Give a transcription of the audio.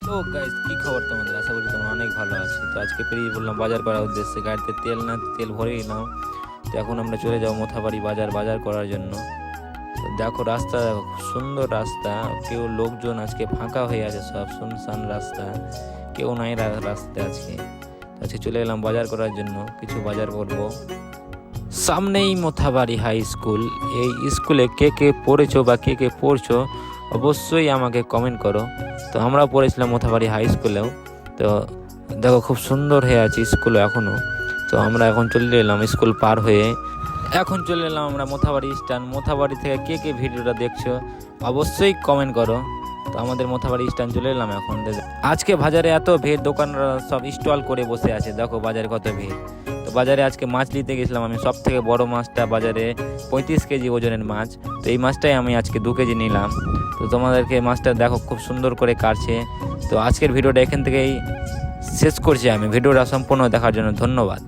তো গাইস, কি খবর তোমাদের? আশা করি তোমরা অনেক ভালো আছো। তো আজকে বেরিয়ে বললাম বাজার করার উদ্দেশ্যে। গাড়িতে তেল ভরে নিলাম। তো এখন আমরা চলে যাবো মোথাবাড়ি বাজার করার জন্য। তো দেখো রাস্তা, দেখো খুব সুন্দর রাস্তা। কেউ লোকজন আজকে ফাঁকা হয়ে আছে, সব শুনশান রাস্তা, কেউ নাই রাস্তায় আজকে। আজকে চলে গেলাম বাজার করার জন্য, কিছু বাজার করব। সামনেই মোথাবাড়ি হাই স্কুল। এই স্কুলে কে কে পড়েছো বা কে কে পড়ছো অবশ্যই আমাকে কমেন্ট করো। তো আমরাও পড়েছিলাম মোথাবাড়ি হাই স্কুলেও। তো দেখো খুব সুন্দর হয়ে আছে স্কুল এখনও। তো আমরা এখন চলে এলাম স্কুল পার হয়ে, এখন চলে এলাম আমরা মোথাবাড়ি স্ট্যান্ড। মোথাবাড়ি থেকে কে কে ভিডিওটা দেখছো অবশ্যই কমেন্ট করো। তো আমাদের মোথাবাড়ি স্ট্যান্ড চলে এলাম এখন। আজকে বাজারে এত ভিড়, দোকানরা সব স্টল করে বসে আছে, দেখো বাজারে কত ভিড়। তো বাজারে আজকে মাছ নিতে গেছিলাম আমি, সব থেকে বড় মাছটা বাজারে 35 কেজি ওজনের মাছ। তো এই মাছটাই আমি আজকে 2 কেজি নিলাম। তো তোমাদেরকে মাছটা দেখো খুব সুন্দর করে কাটছে। তো আজকের ভিডিওটা এখান থেকেই শেষ করছি আমি। ভিডিওটা সম্পূর্ণ দেখার জন্য ধন্যবাদ।